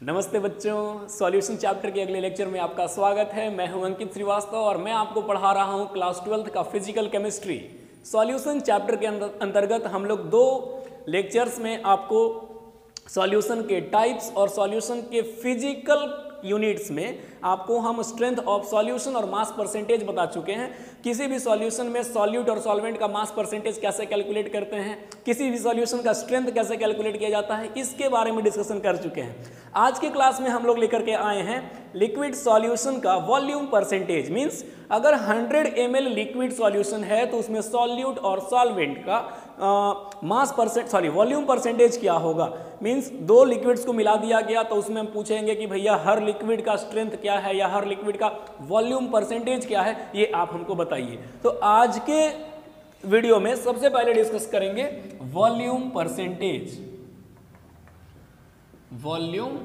नमस्ते बच्चों, solution chapter के अगले लेक्चर में आपका स्वागत है। मैं हूं अंकित श्रीवास्तव और मैं आपको पढ़ा रहा हूं क्लास 12th का फिजिकल केमिस्ट्री। सॉल्यूशन चैप्टर के अंतर्गत हम लोग दो लेक्चर्स में आपको सॉल्यूशन के टाइप्स और सॉल्यूशन के फिजिकल यूनिट्स में आपको हम स्ट्रेंथ ऑफ सॉल्यूशन और मास परसेंटेज बता चुके हैं। किसी भी सॉल्यूशन में सॉल्यूट और सॉल्वेंट का मास परसेंटेज कैसे कैलकुलेट करते हैं, किसी भी सॉल्यूशन का स्ट्रेंथ कैसे कैलकुलेट किया जाता है, इसके बारे में डिस्कशन कर चुके हैं। आज के क्लास में हम लोग लेकर के आए हैं लिक्विड सॉल्यूशन का वॉल्यूम परसेंटेज। मींस अगर 100 ml लिक्विड सॉल्यूशन है तो उसमें सॉल्यूट और सॉल्वेंट का वॉल्यूम परसेंटेज क्या होगा। मींस दो लिक्विड्स को मिला दिया गया तो उसमें हम पूछेंगे कि भैया हर लिक्विड का स्ट्रेंथ क्या है या हर लिक्विड का वॉल्यूम परसेंटेज क्या है, ये आप हमको बताइए। तो आज के वीडियो में सबसे पहले डिस्कस करेंगे वॉल्यूम परसेंटेज। वॉल्यूम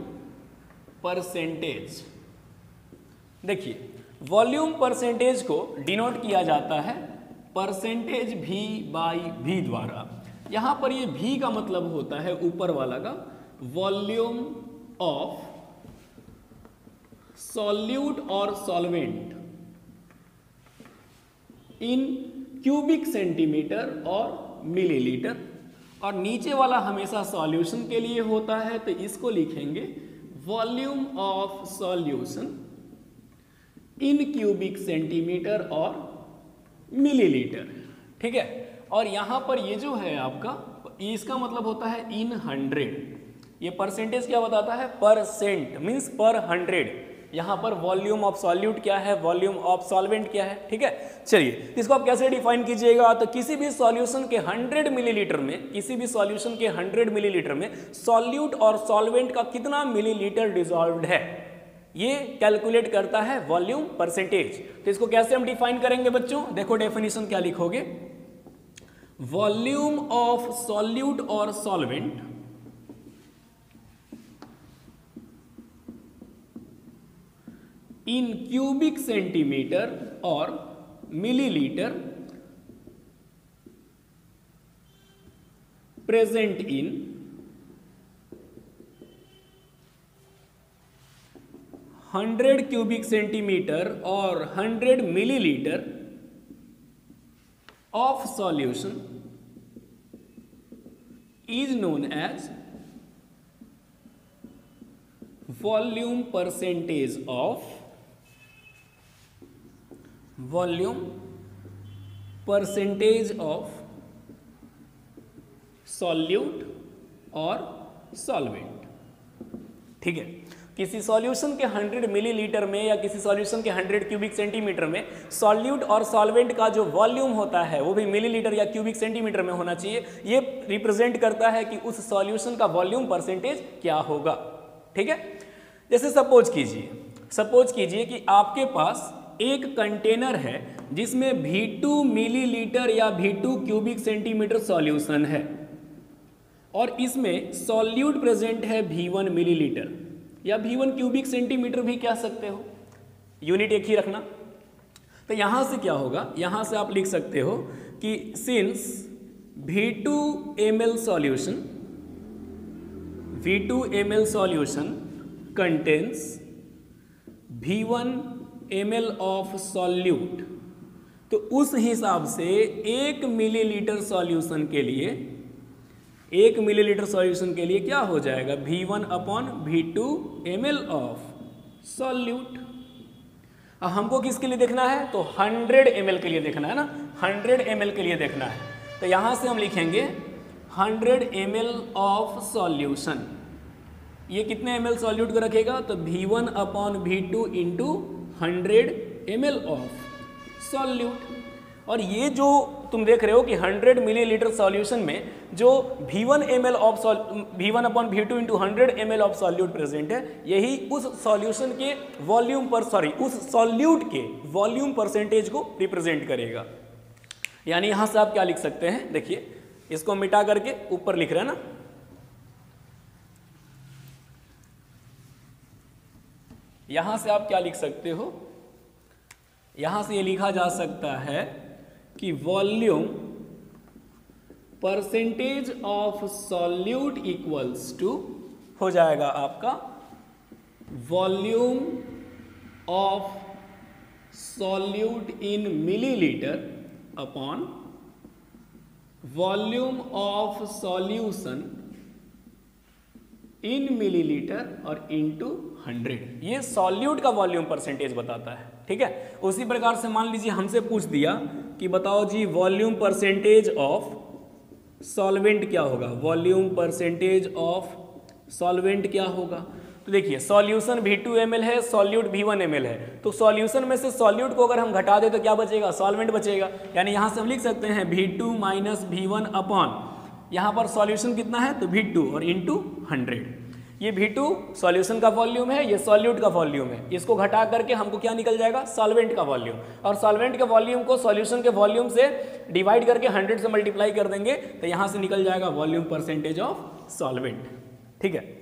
परसेंटेज, देखिए वॉल्यूम परसेंटेज को डिनोट किया जाता है परसेंटेज V बाई V द्वारा। यहां पर ये V का मतलब होता है ऊपर वाला का वॉल्यूम ऑफ सॉल्यूट और सॉल्वेंट इन क्यूबिक सेंटीमीटर और मिलीलीटर, और नीचे वाला हमेशा सॉल्यूशन के लिए होता है तो इसको लिखेंगे volume of solution in cubic centimetre और मिलीलीटर। ठीक है, और यहां पर ये जो है आपका, इसका मतलब होता है इन 100। ये परसेंटेज क्या बताता है? परसेंट, मींस पर 100। यहां पर वॉल्यूम ऑफ सॉल्यूट क्या है, वॉल्यूम ऑफ सॉल्वेंट क्या है। ठीक है, चलिए इसको आप कैसे डिफाइन कीजिएगा। तो किसी भी सॉल्यूशन के 100 मिलीलीटर में, किसी भी सॉल्यूशन के 100 मिलीलीटर में सॉल्यूट और सॉल्वेंट का कितना मिलीलीटर डिसॉल्व्ड है, ये कैलकुलेट करता है वॉल्यूम परसेंटेज। तो इसको कैसे हम डिफाइन करेंगे बच्चों? देखो डेफिनेशन क्या लिखोगे। वॉल्यूम ऑफ सॉल्यूट और सॉल्वेंट इन क्यूबिक सेंटीमीटर और millilitre present in 100 cubic centimetre और 100 millilitre of solution is known as volume percentage of solute और सॉल्वेंट। ठीक है, किसी सॉल्यूशन के 100 मिलीलीटर में या किसी सॉल्यूशन के 100 क्यूबिक सेंटीमीटर में सॉल्यूट और सॉल्वेंट का जो वॉल्यूम होता है वो भी मिलीलीटर या क्यूबिक सेंटीमीटर में होना चाहिए। ये रिप्रेजेंट करता है कि उस सॉल्यूशन का वॉल्यूम परसेंटेज क्या होगा। ठीक है, जैसे सपोज कीजिए कि आपके पास एक कंटेनर है जिसमें V2 मिलीलीटर या V2 क्यूबिक सेंटीमीटर सॉल्यूशन है और इसमें सॉल्यूट प्रेजेंट है V1 मिलीलीटर या V1 क्यूबिक सेंटीमीटर भी कह सकते हो, यूनिट एक ही रखना। तो यहां से क्या होगा, यहां से आप लिख सकते हो कि since V2 ml solution contains V1 ml of solute, तो उस हिसाब से 1 मिलीलीटर सॉल्यूशन के लिए क्या हो जाएगा, V1 upon V2 ml of solute. अब हमको किसके लिए देखना है? तो 100 ml के लिए देखना है ना, 100 ml के लिए देखना है। तो यहां से हम लिखेंगे 100 ml ऑफ सॉल्यूशन। ये कितने ml सॉल्यूट को रखेगा? तो V1 upon V2 into 100 ml of solute. और ये जो तुम देख रहे हो कि 100 मिलीलीटर सॉल्यूशन में जो V1 upon V2 into 100 ml of solute present है, यही उस सॉल्यूशन के उस सॉल्यूट के वॉल्यूम परसेंटेज को रिप्रेजेंट करेगा। यानी यहां से आप क्या लिख सकते हैं, देखिए इसको मिटा करके ऊपर लिख रहे हैं ना, यहां से आप क्या लिख सकते हो, यहां से ये लिखा जा सकता है कि volume percentage of solute equals to हो जाएगा आपका volume of solute in millilitre upon volume of solution in millilitre और इनटू 100। ये सॉल्यूट का वॉल्यूम परसेंटेज बताता है, ठीक है। उसी प्रकार से मान लीजिए हमसे पूछ दिया कि बताओ जी वॉल्यूम परसेंटेज ऑफ सॉल्वेंट क्या होगा, वॉल्यूम परसेंटेज ऑफ सॉल्वेंट क्या होगा। तो देखिए सॉल्यूशन V2 ml है, सॉल्यूट V1 ml है, तो सॉल्यूशन में से सॉल्यूट को अगर हम घटा दें तो क्या बचेगा, सॉल्वेंट बचेगा। यानी यहां से हम लिख सकते हैं V2 माइनस V1 अपॉन, यहां पर सॉल्यूशन कितना है तो V2 और इनटू 100। ये V2 सॉल्यूशन का वॉल्यूम है, ये सॉल्यूट का वॉल्यूम है, इसको घटा करके हमको क्या निकल जाएगा, सॉल्वेंट का वॉल्यूम। और सॉल्वेंट के वॉल्यूम को सॉल्यूशन के वॉल्यूम से डिवाइड करके 100 से मल्टीप्लाई कर देंगे तो यहां से निकल जाएगा वॉल्यूम परसेंटेज ऑफ सॉल्वेंट, ठीक है।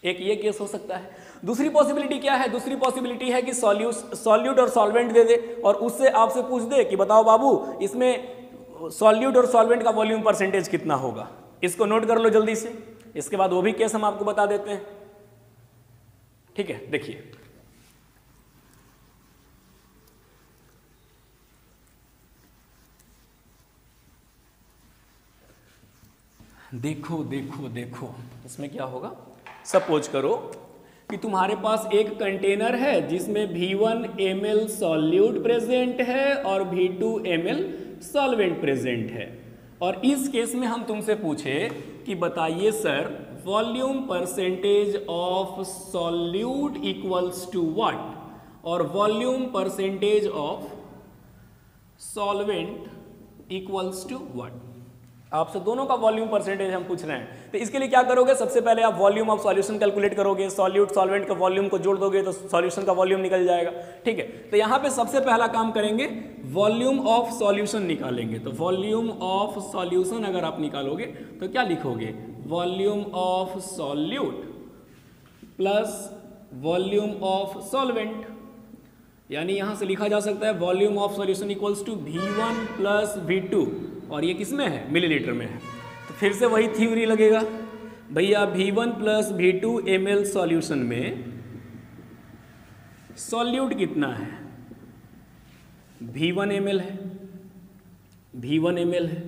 एक ये केस हो सकता है। दूसरी पॉसिबिलिटी क्या है, दूसरी पॉसिबिलिटी है कि सॉल्यूट और सॉल्वेंट दे दे और उससे आपसे पूछ दे कि बताओ बाबू इसमें सॉल्यूट और सॉल्वेंट का वॉल्यूम परसेंटेज कितना होगा। इसको नोट कर लो जल्दी से, इसके बाद वो भी केस हम आपको बता देते हैं, ठीक है। देखिए देखो देखो देखो इसमें क्या होगा। सपोज करो कि तुम्हारे पास एक कंटेनर है जिसमें V1 ml सॉल्यूट प्रेजेंट है और V2 ml सॉल्वेंट प्रेजेंट है। और इस केस में हम तुमसे पूछे कि बताइए sir volume percentage of solute equals to what और volume percentage of solvent equals to what. आपसे दोनों का वॉल्यूम परसेंटेज हम पूछ रहे हैं, तो इसके लिए क्या करोगे, सबसे पहले आप वॉल्यूम ऑफ सॉल्यूशन कैलकुलेट करोगे, सॉल्यूट सॉल्वेंट का वॉल्यूम को जोड़ दोगे तो सॉल्यूशन का वॉल्यूम निकल जाएगा, ठीक है। तो यहाँ पे सबसे पहला काम करेंगे वॉल्यूम ऑफ सॉल्यूशन निकालेंगे। तो वॉल्यूम ऑफ सॉल्यूशन अगर आप निकालोगे तो क्या लिखोगे, volume of solute plus volume of solvent. यानी यहां से लिखा जा सकता है volume of solution equals to V1 plus V2 और ये किस में है, मिलीलीटर में है। तो फिर से वही थ्योरी लगेगा भैया, V1 plus V2 ml solution में सॉल्यूट कितना है, V1 ml है, V1 ml है।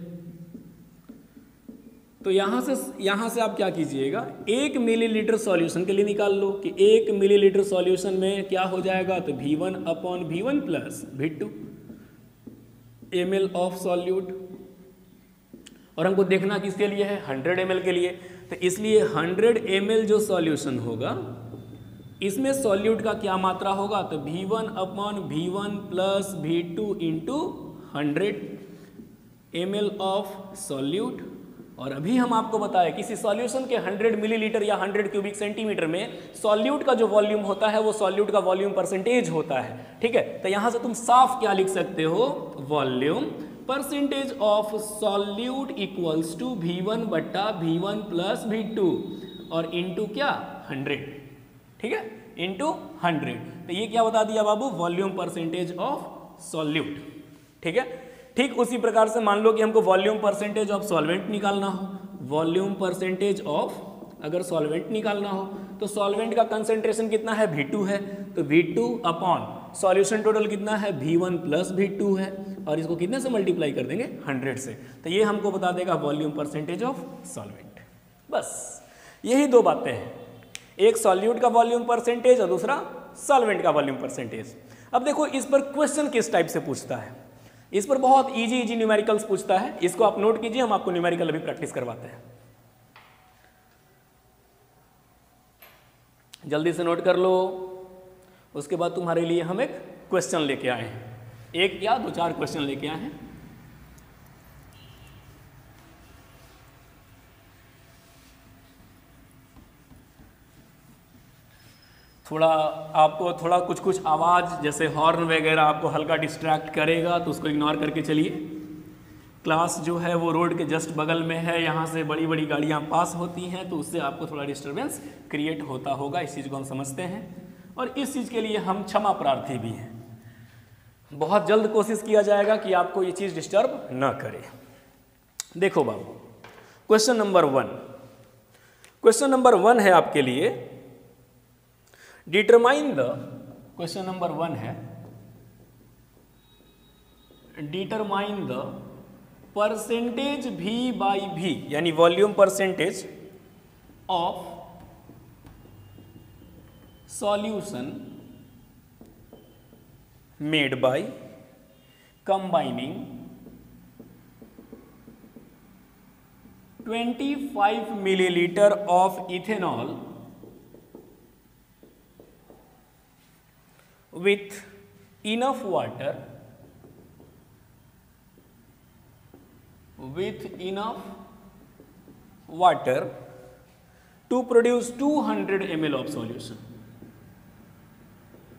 तो यहां से आप क्या कीजिएगा, 1 मिलीलीटर सॉल्यूशन के लिए निकाल लो कि 1 मिलीलीटर सॉल्यूशन में क्या हो जाएगा, तो V1 upon V1 plus V2 ml of solute. और हमको देखना किसके लिए है, 100 ml के लिए। तो इसलिए 100 ml जो सॉल्यूशन होगा इसमें सॉल्यूट का क्या मात्रा होगा, तो V1 upon V1 plus V2 into 100 ml of solute. और अभी हम आपको बताएं किसी सॉल्यूशन के 100 मिलीलीटर या 100 क्यूबिक सेंटीमीटर में सॉल्यूट का जो वॉल्यूम होता है वो सॉल्यूट का वॉल्यूम परसेंटेज होता है, ठीक है। तो यहां से तुम साफ क्या लिख सकते हो, volume percentage of solute equals to V1 बट्टा V1 प्लस V2 और इनटू क्या 100, ठीक है, इनटू 100। तो ये क्या बता दिया बाबू, वॉल्यूम परसेंटेज ऑफ सॉल्यूट, ठीक है। ठीक उसी प्रकार से मान लो कि हमको वॉल्यूम परसेंटेज ऑफ सॉल्वेंट निकालना हो, वॉल्यूम परसेंटेज ऑफ अगर सॉल्वेंट निकालना हो तो सॉल्वेंट का कंसेंट्रेशन कितना है, V2 है, तो V2 अपॉन सॉल्यूशन टोटल कितना है, V1 प्लस V2 है और इसको कितने से मल्टीप्लाई कर देंगे, 100 से। तो ये हमको बता देगा वॉल्यूम परसेंटेज ऑफ सॉल्वेंट। बस यही दो बातें हैं, एक सॉल्यूट का वॉल्यूम परसेंटेज और दूसरा सॉल्वेंट का वॉल्यूम परसेंटेज। अब देखो इस पर क्वेश्चन किस टाइप से पूछता है, इस पर बहुत इजी न्यूमेरिकल्स पूछता है। इसको आप नोट कीजिए, हम आपको न्यूमेरिकल अभी प्रैक्टिस करवाते हैं। जल्दी से नोट कर लो, उसके बाद तुम्हारे लिए हम एक क्वेश्चन लेके आए हैं, एक या 2-4 क्वेश्चन लेके आए हैं। थोड़ा आपको कुछ आवाज़ जैसे हॉर्न वगैरह आपको हल्का डिस्ट्रैक्ट करेगा तो उसको इग्नोर करके चलिए। क्लास जो है वो रोड के जस्ट बगल में है, यहाँ से बड़ी बड़ी गाड़ियाँ पास होती हैं तो उससे आपको थोड़ा डिस्टर्बेंस क्रिएट होता होगा, इस चीज़ को हम समझते हैं और इस चीज़ के लिए हम क्षमा प्रार्थी भी हैं। बहुत जल्द कोशिश किया जाएगा कि आपको ये चीज़ डिस्टर्ब ना करे। देखो बाबू क्वेश्चन नंबर 1 है आपके लिए, डिटरमाइन द, क्वेश्चन नंबर 1 है, determine the percentage V by V, यानी volume percentage of solution made by combining 25 millilitre of ethanol with enough water to produce 200 ml of solution,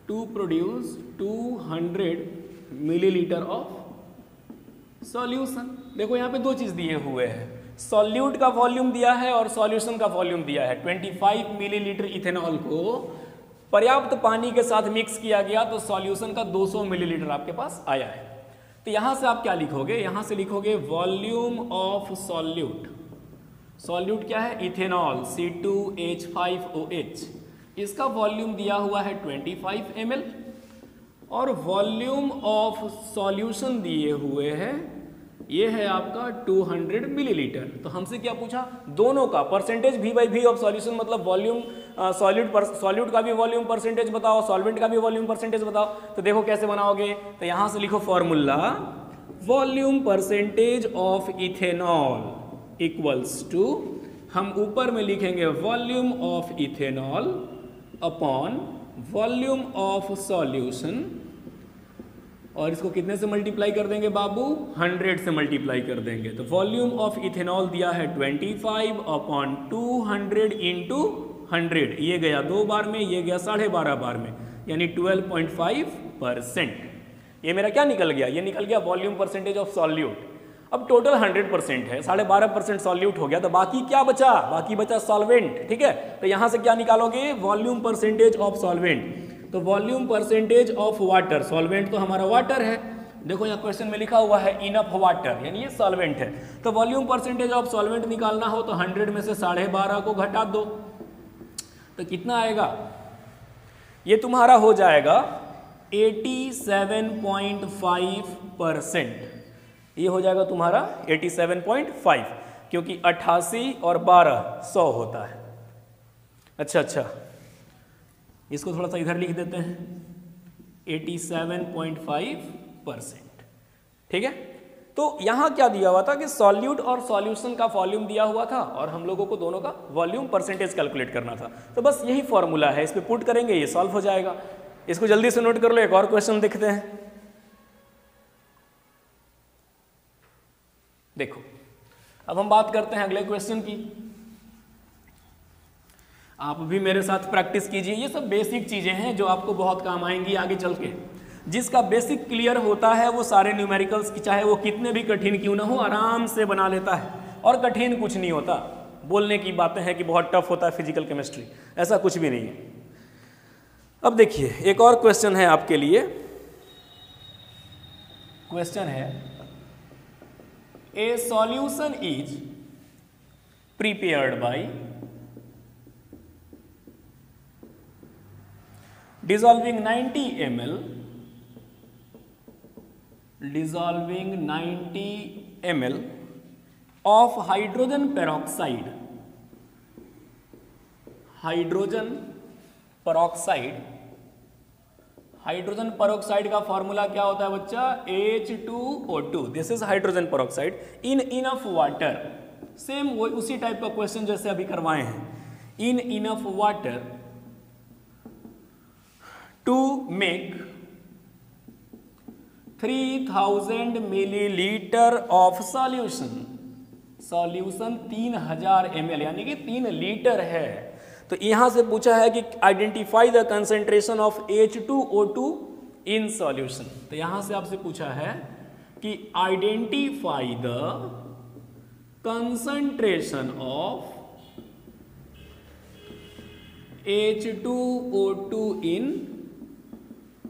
to produce 200 millilitre of solution. देखो यहाँ पे दो चीज दिए हुए हैं, सॉल्यूट का वॉल्यूम दिया है और सॉल्यूशन का वॉल्यूम दिया है। 25 मिलीलीटर इथेनॉल को पर्याप्त पानी के साथ मिक्स किया गया तो सॉल्यूशन का 200 मिलीलीटर आपके पास आया है। तो यहां से आप क्या लिखोगे, यहां से लिखोगे वॉल्यूम ऑफ सॉल्यूट। सॉल्यूट क्या है, इथेनॉल C2H5OH, इसका वॉल्यूम दिया हुआ है 25 ml और वॉल्यूम ऑफ सॉल्यूशन दिए हुए हैं, ये है आपका 200 मिलीलीटर। तो हमसे क्या पूछा, दोनों का percentage V by V of solution, मतलब वॉल्यूम सॉल्यूट का भी वॉल्यूम परसेंटेज बताओ, सॉल्वेंट का भी वॉल्यूम परसेंटेज बताओ। तो देखो कैसे बनाओगे, तो यहां से लिखो formula, volume percentage of ethanol equals to, हम ऊपर में लिखेंगे volume of ethanol upon volume of solution, और इसको कितने से मल्टीप्लाई कर देंगे बाबू, 100 से मल्टीप्लाई कर देंगे। तो वॉल्यूम ऑफ इथेनॉल दिया है 25 अपॉन 200 इंटू 100, ये गया 2 बार में, ये गया 12.5 बार में, यानी 12.5%। ये मेरा क्या निकल गया, ये निकल गया वॉल्यूम परसेंटेज ऑफ सॉल्यूट। अब टोटल 100% है, 12.5% सॉल्यूट हो गया, तो बाकी क्या बचा, बाकी बचा सॉल्वेंट। ठीक है, तो यहां से क्या निकालोगे, वॉल्यूम परसेंटेज ऑफ सॉल्वेंट। तो volume percentage of water, solvent तो हमारा वाटर है, देखो यहाँ क्वेश्चन में लिखा हुआ है इनफ वाटर, यानी ये सॉल्वेंट है। तो वॉल्यूम परसेंटेज ऑफ सॉल्वेंट निकालना हो तो 100 में से 12.5 को घटा दो, तो कितना आएगा, ये तुम्हारा हो जाएगा 87.5%। ये हो जाएगा तुम्हारा 87.5, क्योंकि 88 और 12 100 होता है। अच्छा, इसको थोड़ा सा इधर लिख देते हैं, 87.5%। ठीक है, तो यहां क्या दिया हुआ था कि सॉल्यूट और सॉल्यूशन का वॉल्यूम दिया हुआ था और हम लोगों को दोनों का वॉल्यूम परसेंटेज कैलकुलेट करना था। तो बस यही फॉर्मूला है, इस पे पुट करेंगे, ये सॉल्व हो जाएगा। इसको जल्दी से नोट कर लो, एक और क्वेश्चन देखते हैं। देखो, अब हम बात करते हैं अगले क्वेश्चन की। आप भी मेरे साथ प्रैक्टिस कीजिए, ये सब बेसिक चीजें हैं जो आपको बहुत काम आएंगी आगे चल के। जिसका बेसिक क्लियर होता है वो सारे न्यूमेरिकल्स की, चाहे वो कितने भी कठिन क्यों ना हो, आराम से बना लेता है। और कठिन कुछ नहीं होता, बोलने की बातें हैं कि बहुत टफ होता है फिजिकल केमिस्ट्री, ऐसा कुछ भी नहीं है। अब देखिए एक और क्वेश्चन है आपके लिए। क्वेश्चन है, ए solution is prepared by dissolving 90 ml of hydrogen peroxide। Hydrogen peroxide का फॉर्मूला क्या होता है बच्चा, H2O2। This is hydrogen peroxide in enough water. Same वो उसी टाइप का क्वेश्चन जैसे अभी करवाए हैं, इन enough water to make 3000 millilitre of solution. Solution 3000 ml यानी कि 3 लीटर है। तो यहां से पूछा है कि identify the concentration of H2O2 in solution. तो यहां से आपसे पूछा है कि identify the concentration of H2O2 in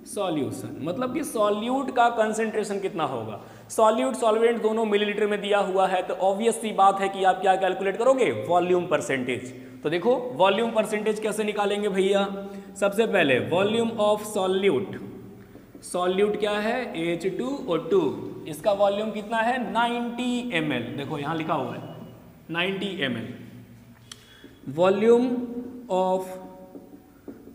solution, मतलब कि सॉल्यूट का कंसेंट्रेशन कितना होगा। सॉल्यूट सॉल्वेंट दोनों मिलीलीटर में दिया हुआ है, तो ऑब्वियस सी बात है कि आप क्या कैलकुलेट करोगे, वॉल्यूम परसेंटेज। तो देखो वॉल्यूम परसेंटेज कैसे निकालेंगे भैया, सबसे पहले वॉल्यूम ऑफ सॉल्यूट, सॉल्यूट क्या है H2O2, इसका वॉल्यूम कितना है 90 ml, देखो यहां लिखा हुआ है 90 ml। वॉल्यूम ऑफ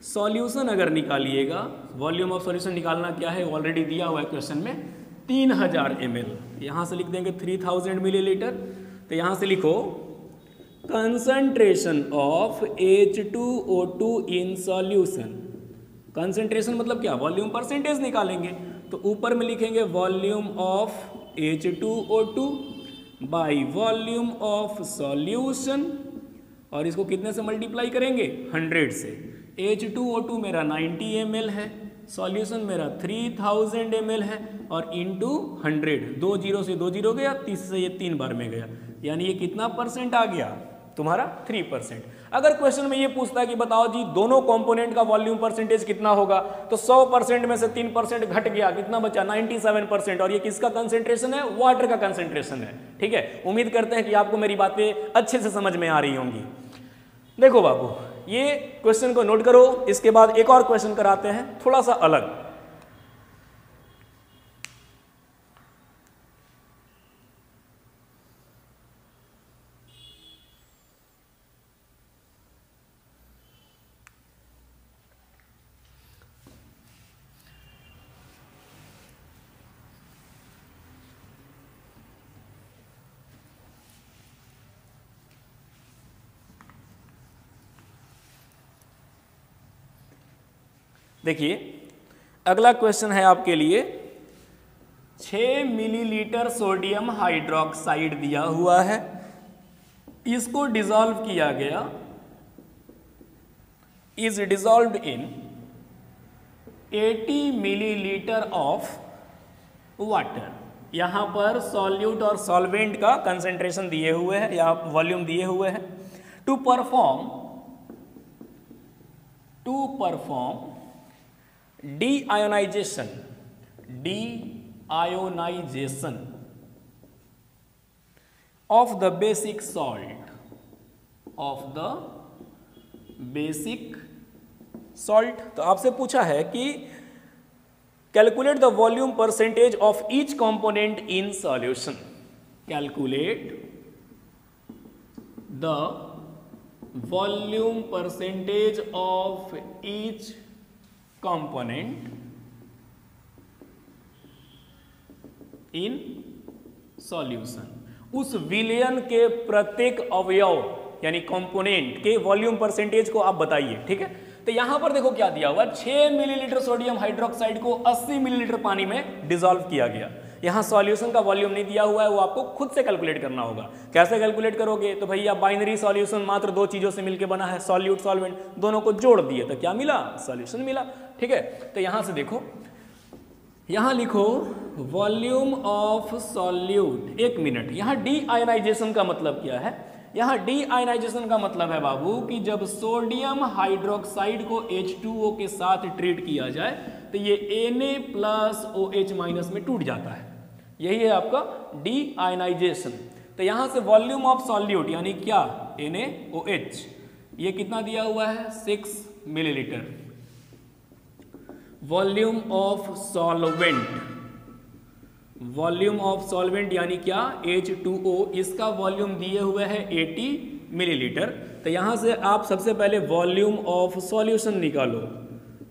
सॉल्यूशन अगर निकालिएगा, वॉल्यूम ऑफ सॉल्यूशन निकालना क्या है ऑलरेडी दिया हुआ है क्वेश्चन में 3000 ml, यहां से लिख देंगे 3000 मिलीलीटर। तो यहां से लिखो concentration of H2O2 in solution, concentration मतलब क्या वॉल्यूम परसेंटेज निकालेंगे, तो ऊपर में लिखेंगे volume of H2O2 by volume of solution, और इसको कितने से मल्टीप्लाई करेंगे 100 से। H2O2 मेरा 90 ml है, सॉल्यूशन मेरा 3000 ml है, और इंटू 100, 2 जीरो से 2 जीरो गया, 30 से ये 3 बार में गया, यानी ये कितना परसेंट आ गया तुम्हारा 3%। अगर क्वेश्चन में ये पूछता है कि बताओ जी दोनों कंपोनेंट का वॉल्यूम परसेंटेज कितना होगा, तो 100% में से 3% घट गया, कितना बचा 97%, और ये किसका कंसेंट्रेशन है वाटर का कंसेंट्रेशन है। ठीक है, उम्मीद करते हैं कि आपको मेरी बातें अच्छे से समझ में आ रही होंगी। देखो बाबू ये क्वेश्चन को नोट करो, इसके बाद एक और क्वेश्चन कराते हैं थोड़ा सा अलग। देखिए अगला क्वेश्चन है आपके लिए, 6 मिलीलीटर सोडियम हाइड्रोक्साइड दिया हुआ है, इसको डिसॉल्व किया गया, is dissolved in 80 millilitre of water. यहां पर सॉल्यूट और सॉल्वेंट का कंसेंट्रेशन दिए हुए हैं या वॉल्यूम दिए हुए हैं। To perform deionization of the basic salt, तो आपसे पूछा है कि calculate the volume percentage of each component in solution, calculate the volume percentage of each component in solution. उस विलयन के प्रत्येक अवयव यानी कंपोनेंट के वॉल्यूम परसेंटेज को आप बताइए। ठीक है, तो यहां पर देखो क्या दिया हुआ, 6 मिलीलीटर सोडियम हाइड्रोक्साइड को 80 मिलीलीटर पानी में डिसॉल्व किया गया। यहां सॉल्यूशन का वॉल्यूम नहीं दिया हुआ है, वो आपको खुद से कैलकुलेट करना होगा। कैसे कैलकुलेट करोगे, तो भैया बाइनरी सॉल्यूशन मात्र 2 चीजों से मिलकर बना है, सॉल्यूट सॉल्वेंट, दोनों को जोड़ दिए तो क्या मिला, सॉल्यूशन मिला। ठीक है, तो यहां से देखो, यहां लिखो वॉल्यूम ऑफ सॉल्यूट। 1 मिनट, यहां डीआयोनाइजेशन का मतलब क्या है, यहां डीआयोनाइजेशन का मतलब है बाबू कि जब सोडियम हाइड्रोक्साइड को H2O के साथ ट्रीट किया जाए तो ये Na+OH- में टूट जाता है, यही है आपका डीआयोनाइजेशन। तो यहां से वॉल्यूम ऑफ सॉल्यूट यानी क्या NaOH, ये कितना दिया हुआ है 6 millilitre. Volume of solvent, volume of solvent यानी क्या H2O, इसका वॉल्यूम दिए हुए है 80 मिलीलीटर। तो यहां से आप सबसे पहले वॉल्यूम ऑफ सॉल्यूशन निकालो,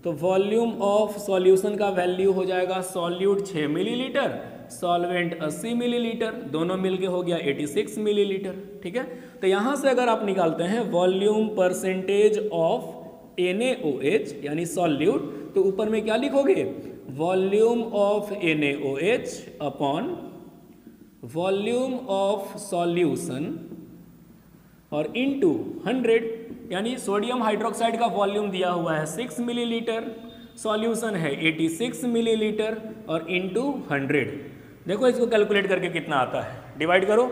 तो वॉल्यूम ऑफ सॉल्यूशन का वैल्यू हो जाएगा सॉल्यूट 6 मिलीलीटर, सॉल्वेंट 80 मिलीलीटर, दोनों मिलके हो गया 86 मिलीलीटर। ठीक है, तो यहां से अगर आप निकालते हैं वॉल्यूम परसेंटेज ऑफ NaOH यानी सॉल्यूट, तो ऊपर में क्या लिखोगे, volume of NaOH upon volume of solution और इनटू 100, यानी सोडियम हाइड्रोक्साइड का वॉल्यूम दिया हुआ है 6 मिलीलीटर, सॉल्यूशन है 86 मिलीलीटर और इनटू 100। देखो इसको कैलकुलेट करके कितना आता है, डिवाइड करो,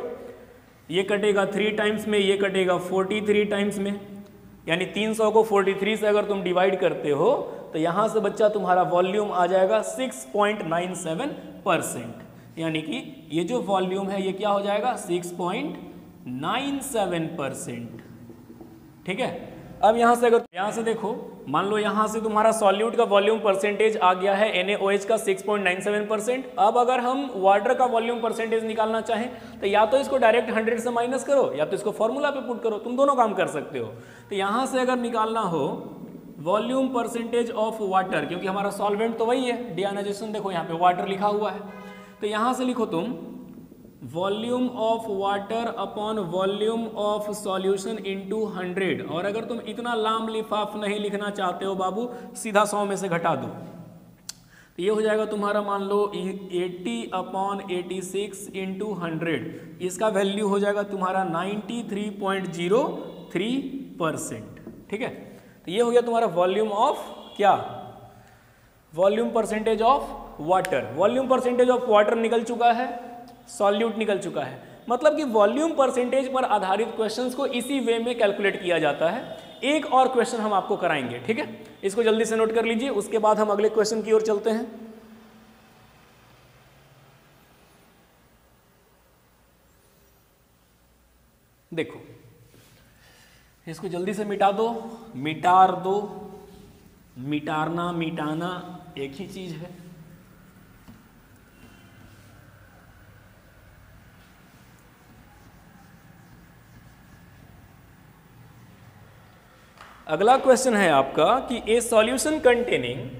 ये कटेगा 3 टाइम्स में, ये कटेगा 43 टाइम्स में, यानी 300 को 43 से अगर तुम डिवाइड करते हो तो यहां से बच्चा तुम्हारा वॉल्यूम आ जाएगा 6.97%, यानी कि ये जो वॉल्यूम है ये क्या हो जाएगा 6.97%। ठीक है। अब यहाँ से अगर यहाँ से देखो, मान लो यहाँ से तुम्हारा सॉल्यूट का वॉल्यूम परसेंटेज आ गया है NaOH का 6.97%। अब अगर हम वाटर का वॉल्यूम परसेंटेज निकालना चाहें तो या तो इसको डायरेक्ट 100 से माइनस करो या तो इसको फॉर्मूला पे पुट करो, तुम दोनों काम कर सकते हो। तो यहाँ से अगर निकालना हो वॉल्यूम परसेंटेज ऑफ वाटर, क्योंकि हमारा सॉल्वेंट तो वही है, डियोनाइजेशन देखो यहाँ पे वाटर लिखा हुआ है, तो यहाँ से लिखो तुम volume of water upon volume of solution into 100। और अगर तुम इतना लाम लिफाफ नहीं लिखना चाहते हो बाबू, सीधा 100 में से घटा दो, तो ये हो जाएगा तुम्हारा मान लो 80/86 इंटू 100, इसका वैल्यू हो जाएगा तुम्हारा 93.03%। ठीक है, तो ये हो गया तुम्हारा वॉल्यूम ऑफ क्या, volume percentage of water. Volume percentage of water निकल चुका है, सॉल्यूट निकल चुका है। मतलब कि वॉल्यूम परसेंटेज पर आधारित क्वेश्चंस को इसी वे में कैलकुलेट किया जाता है। एक और क्वेश्चन हम आपको कराएंगे, ठीक है, इसको जल्दी से नोट कर लीजिए, उसके बाद हम अगले क्वेश्चन की ओर चलते हैं। देखो, इसको जल्दी से मिटा दो, मिटार दो, मिटारना मिटाना एक ही चीज है। अगला क्वेश्चन है आपका कि ए solution containing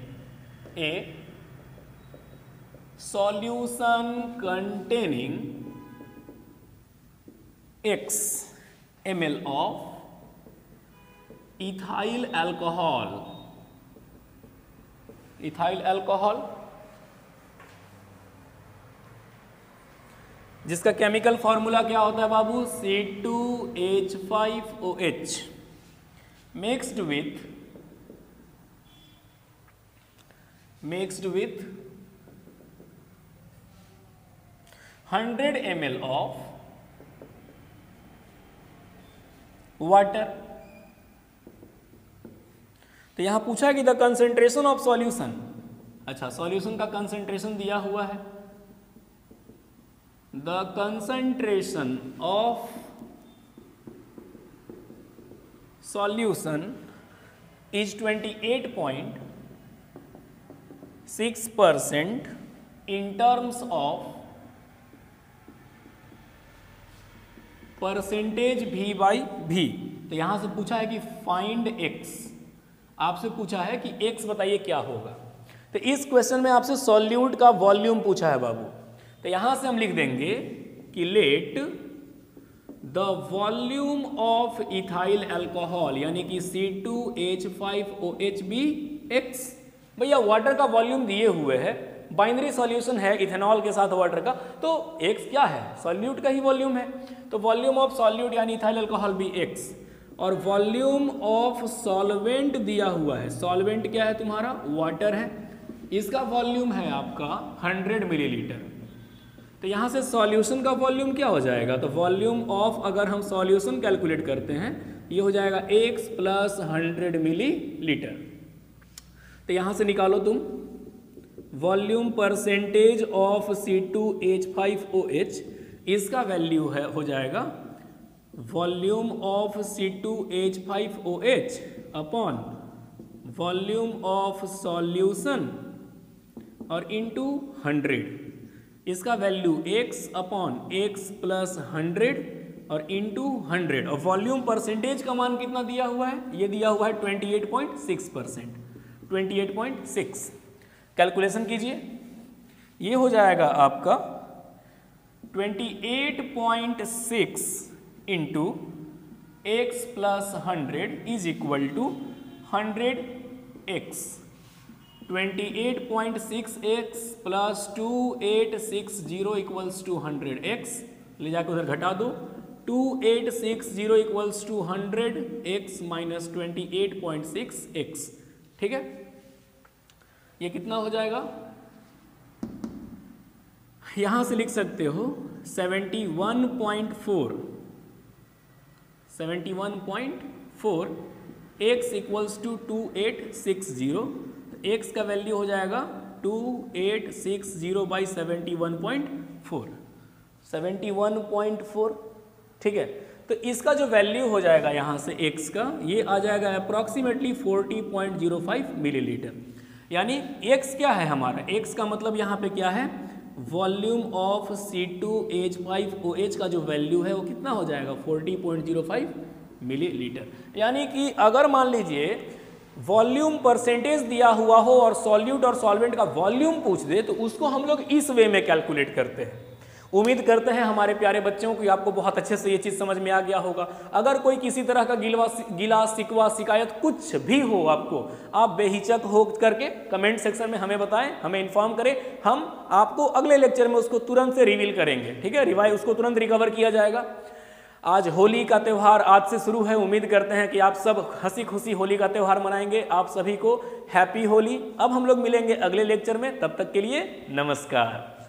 X ml of ethyl alcohol, जिसका केमिकल फॉर्मूला क्या होता है बाबू, C2H5OH, mixed with 100 ml of water. तो यहां पूछा है कि द कंसेंट्रेशन ऑफ सॉल्यूशन, अच्छा सॉल्यूशन का कंसेंट्रेशन दिया हुआ है, the concentration of solution is 28.6% in terms of percentage V/V। तो यहां से पूछा है कि फाइंड X, आपसे पूछा है कि X बताइए क्या होगा। तो इस क्वेश्चन में आपसे सॉल्यूट का वॉल्यूम पूछा है बाबू, तो यहां से हम लिख देंगे कि let the volume of ethyl alcohol यानी कि C2H5OH भी X। भैया वाटर का वॉल्यूम दिए हुए है, बाइनरी सॉल्यूशन है इथेनॉल के साथ वाटर का, तो X क्या है, सॉल्यूट का ही वॉल्यूम है, तो वॉल्यूम ऑफ सॉल्यूट यानी इथाइल अल्कोहल भी X। और वॉल्यूम ऑफ सॉल्वेंट दिया हुआ है, सॉल्वेंट क्या है तुम्हारा, वाटर है, इसका वॉल्यूम है आपका 100 मिलीलीटर। तो यहाँ से सॉल्यूशन का वॉल्यूम क्या हो जाएगा, तो वॉल्यूम ऑफ अगर हम सॉल्यूशन कैलकुलेट करते हैं ये हो जाएगा X + 100 मिलीलीटर। तो यहाँ से निकालो तुम वॉल्यूम परसेंटेज ऑफ C2H5OH, इसका वैल्यू है हो जाएगा volume of C2H5OH upon volume of solution और इनटू 100, इसका वैल्यू X अपॉन X + 100 और इंटू 100। और वॉल्यूम परसेंटेज का मान कितना दिया हुआ है, ये दिया हुआ है 28.6%, 28.6। कैलकुलेशन कीजिए, ये हो जाएगा आपका 28.6 into X + 100 is equal to 100X। 28.6x + 2860 equals to 100x, ले जाकर उधर घटा दो, 2860 equals to 100x minus 28.6x। ठीक है, ये कितना हो जाएगा, यहां से लिख सकते हो 71.4 x इक्वल्स टू 2860, x का वैल्यू हो जाएगा 2860/71.4, 71.4। ठीक है, तो तो इसका जो वैल्यू हो जाएगा यहाँ से x का, ये आ जाएगा अप्रॉक्सीमेटली 40.05 मिलीलीटर। यानी x क्या है हमारा, x का मतलब यहाँ पे क्या है, वॉल्यूम ऑफ C2H5OH का जो वैल्यू है वो कितना हो जाएगा 40.05 मिलीलीटर। यानी कि अगर मान लीजिए वॉल्यूम परसेंटेज दिया हुआ हो और सॉल्यूट और सॉल्वेंट का वॉल्यूम पूछ दे तो उसको हम लोग इस वे में कैलकुलेट करते हैं। उम्मीद करते हैं हमारे प्यारे बच्चों को आपको बहुत अच्छे से ये चीज़ समझ में आ गया होगा। अगर कोई किसी तरह का गिला शिकवा शिकायत कुछ भी हो आपको, आप बेहिचक हो करके कमेंट सेक्शन में हमें बताएं, हमें इन्फॉर्म करें, हम आपको अगले लेक्चर में उसको तुरंत से रिवील करेंगे। ठीक है, रिवाइज उसको तुरंत रिकवर किया जाएगा। आज होली का त्यौहार आज से शुरू है। उम्मीद करते हैं कि आप सब हंसी खुशी होली का त्यौहार मनाएंगे। आप सभी को हैप्पी होली। अब हम लोग मिलेंगे अगले लेक्चर में, तब तक के लिए नमस्कार।